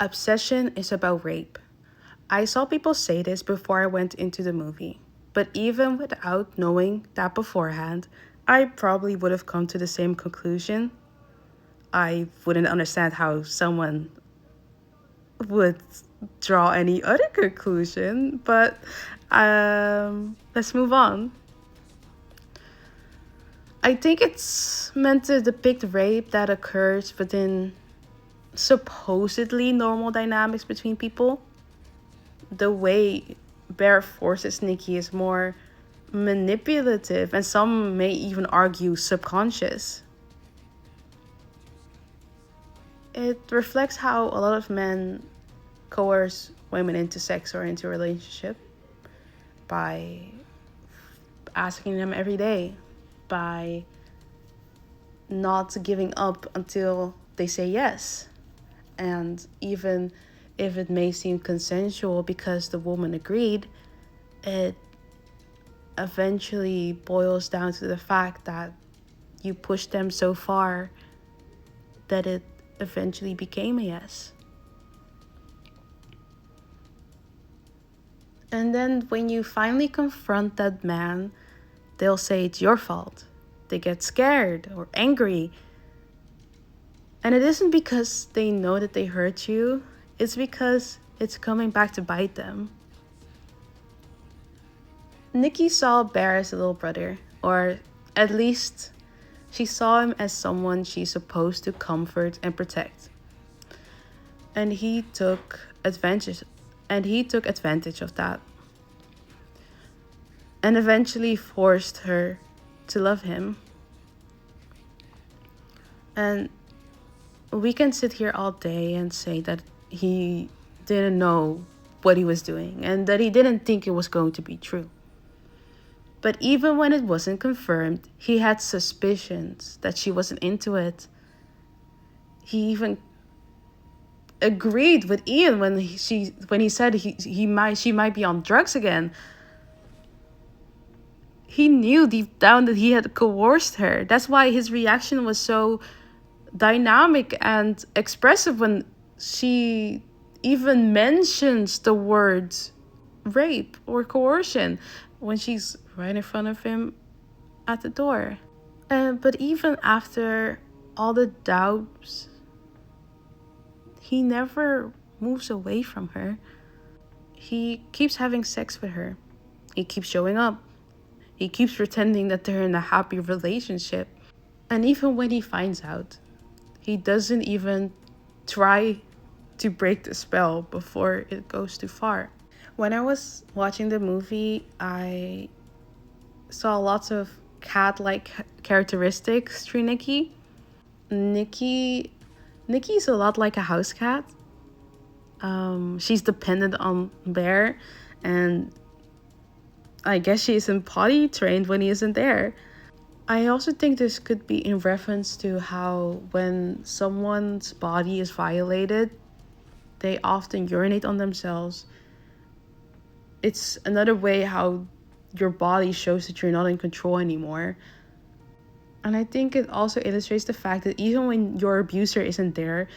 obsession is about rape. I saw people say this before I went into the movie, but even without knowing that beforehand, I probably would have come to the same conclusion. I wouldn't understand how someone would draw any other conclusion, but let's move on. I think it's meant to depict rape that occurs within supposedly normal dynamics between people. The way Bear forces Nikki is more manipulative, and some may even argue subconscious. It reflects how a lot of men coerce women into sex or into a relationship by asking them every day, by not giving up until they say yes. And even if it may seem consensual because the woman agreed, it eventually boils down to the fact that you pushed them so far that it eventually became a yes. And then when you finally confront that man, they'll say it's your fault. They get scared or angry. And it isn't because they know that they hurt you, it's because it's coming back to bite them. Nikki saw Bear as a little brother, or at least she saw him as someone she's supposed to comfort and protect. And he took advantage of that. And eventually forced her to love him. And we can sit here all day and say that he didn't know what he was doing and that he didn't think it was going to be true. But even when it wasn't confirmed, he had suspicions that she wasn't into it. He even agreed with Ian when he said she might be on drugs again. He knew deep down that he had coerced her. That's why his reaction was so dynamic and expressive when she even mentions the words rape or coercion when she's right in front of him at the door. But even after all the doubts, he never moves away from her. He keeps having sex with her. He keeps showing up. He keeps pretending that they're in a happy relationship. And even when he finds out, he doesn't even try to break the spell before it goes too far. When I was watching the movie, I saw lots of cat-like characteristics through Nikki. Nikki's a lot like a house cat. She's dependent on Bear, and I guess she isn't potty trained when he isn't there. I also think this could be in reference to how when someone's body is violated, they often urinate on themselves. It's another way how your body shows that you're not in control anymore. And I think it also illustrates the fact that even when your abuser isn't there,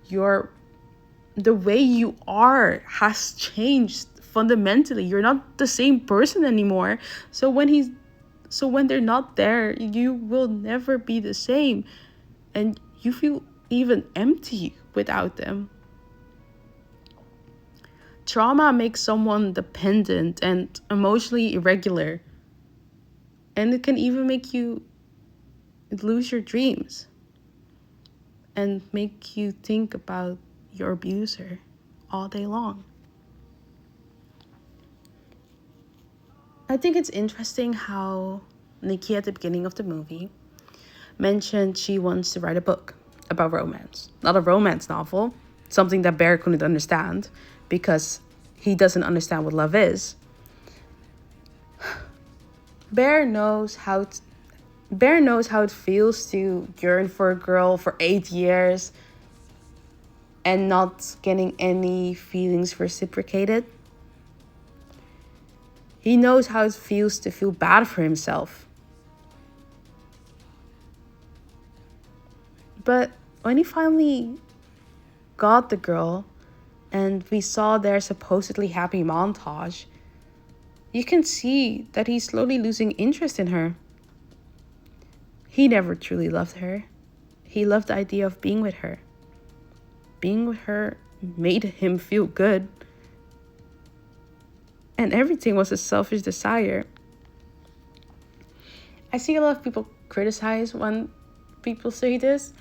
the way you are has changed fundamentally. You're not the same person anymore. So when they're not there, you will never be the same. And you feel even empty without them. Trauma makes someone dependent and emotionally irregular. And it can even make you lose your dreams and make you think about your abuser all day long. I think it's interesting how Nikki at the beginning of the movie mentioned she wants to write a book about romance. Not a romance novel, something that Bear couldn't understand because he doesn't understand what love is. Bear knows how it feels to yearn for a girl for 8 years and not getting any feelings reciprocated. He knows how it feels to feel bad for himself. But when he finally got the girl, and we saw their supposedly happy montage, you can see that he's slowly losing interest in her. He never truly loved her. He loved the idea of being with her. Being with her made him feel good. And everything was a selfish desire. I see a lot of people criticize when people say this,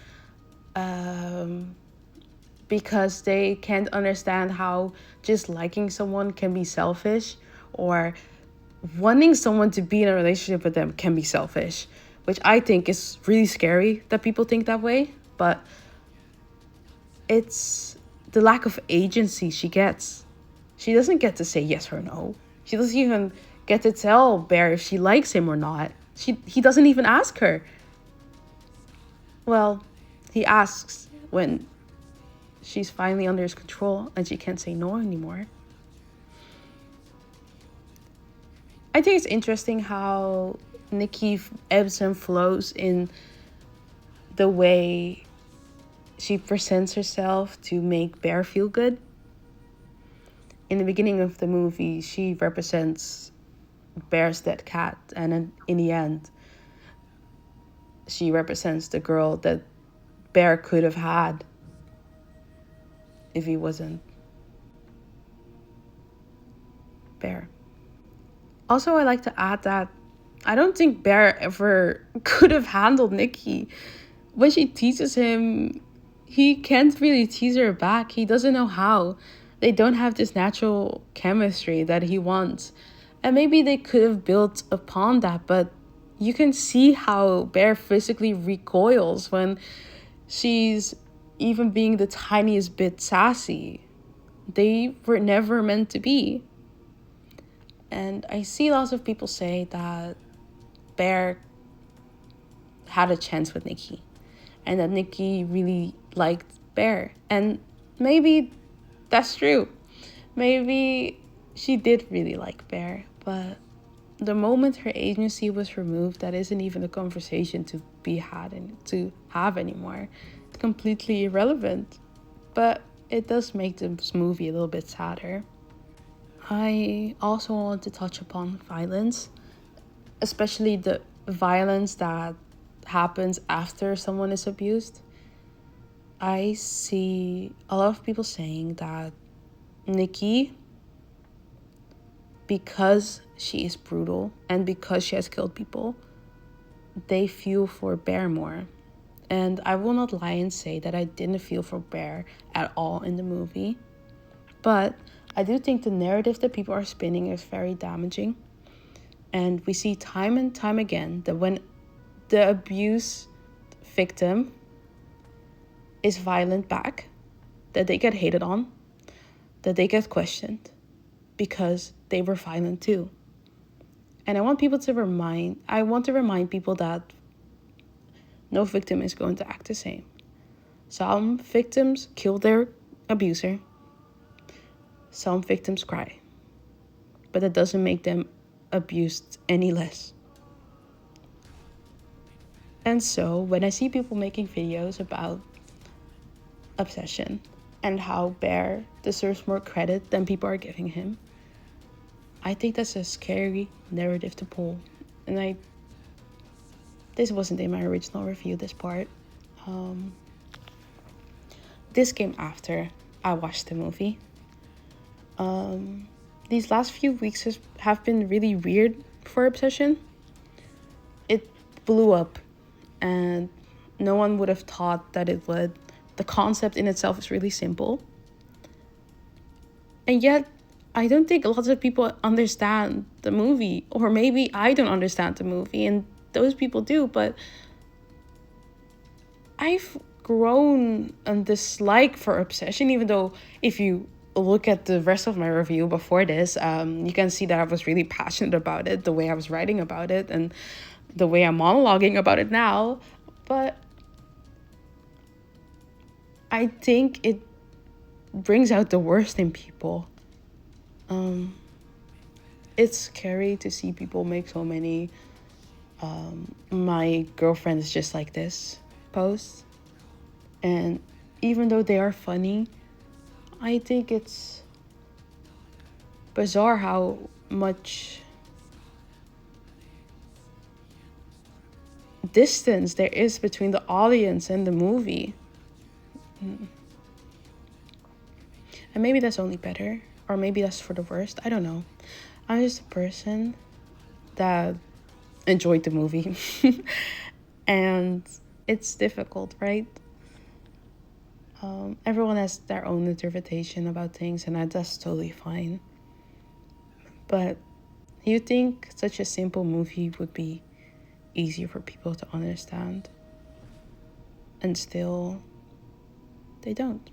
because they can't understand how just liking someone can be selfish, or wanting someone to be in a relationship with them can be selfish, which I think is really scary that people think that way. But it's the lack of agency she gets. She doesn't get to say yes or no. She doesn't even get to tell Bear if she likes him or not. He doesn't even ask her. Well, he asks when she's finally under his control and she can't say no anymore. I think it's interesting how Nikki ebbs and flows in the way she presents herself to make Bear feel good. In the beginning of the movie, she represents Bear's dead cat, and in the end, she represents the girl that Bear could have had if he wasn't Bear. Also, I like to add that I don't think Bear ever could have handled Nikki. When she teases him, he can't really tease her back. He doesn't know how. They don't have this natural chemistry that he wants. And maybe they could have built upon that, but you can see how Bear physically recoils when she's even being the tiniest bit sassy. They were never meant to be. And I see lots of people say that Bear had a chance with Nikki, and that Nikki really liked Bear. And maybe that's true. Maybe she did really like Bear, but the moment her agency was removed, that isn't even a conversation to be had and to have anymore. It's completely irrelevant. But it does make this movie a little bit sadder. I also want to touch upon violence, especially the violence that happens after someone is abused. I see a lot of people saying that Nikki, because she is brutal and because she has killed people, they feel for Bear more. And I will not lie and say that I didn't feel for Bear at all in the movie. But I do think the narrative that people are spinning is very damaging. And we see time and time again that when the abuse victim is violent back, that they get hated on, that they get questioned because they were violent too. And I want to remind people that no victim is going to act the same. Some victims kill their abuser. Some victims cry. But that doesn't make them abused any less. And so when I see people making videos about obsession and how Bear deserves more credit than people are giving him, I think that's a scary narrative to pull. And this wasn't in my original review, this part. This came after I watched the movie. These last few weeks have been really weird for Obsession. It blew up, and no one would have thought that it would. The concept in itself is really simple. And yet, I don't think lots of people understand the movie, or maybe I don't understand the movie, and those people do, but I've grown a dislike for Obsession, even though if you look at the rest of my review before this, you can see that I was really passionate about it, the way I was writing about it, and the way I'm monologuing about it now. But I think it brings out the worst in people. It's scary to see people make so many my girlfriend is just like this posts. And even though they are funny, I think it's bizarre how much distance there is between the audience and the movie. And maybe that's only better, or maybe that's for the worst. I don't know. I'm just a person that enjoyed the movie. And it's difficult, right? Everyone has their own interpretation about things, and that's totally fine. But you think such a simple movie would be easier for people to understand, and still they don't.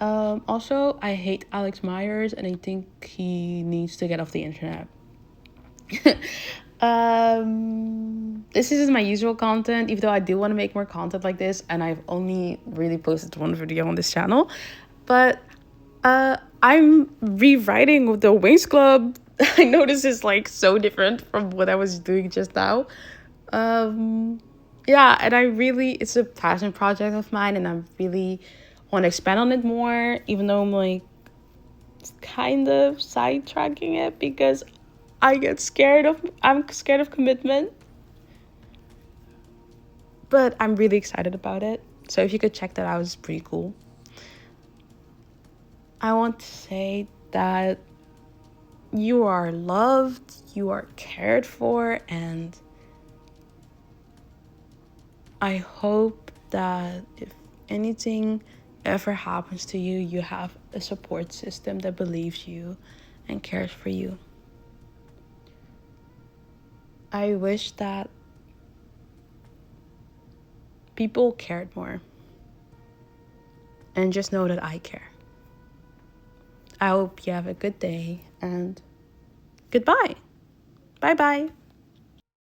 Also, I hate Alex Myers, and I think he needs to get off the internet. This isn't my usual content, even though I do want to make more content like this, and I've only really posted one video on this channel. But I'm rewriting the Wings Club. I know this is like so different from what I was doing just now. Yeah, and it's a passion project of mine, and I really want to expand on it more, even though I'm like kind of sidetracking it because I'm scared of commitment. But I'm really excited about it. So if you could check that out, it's pretty cool. I want to say that you are loved, you are cared for, and I hope that if anything ever happens to you, you have a support system that believes you and cares for you. I wish that people cared more. And just know that I care. I hope you have a good day, and goodbye. Bye-bye.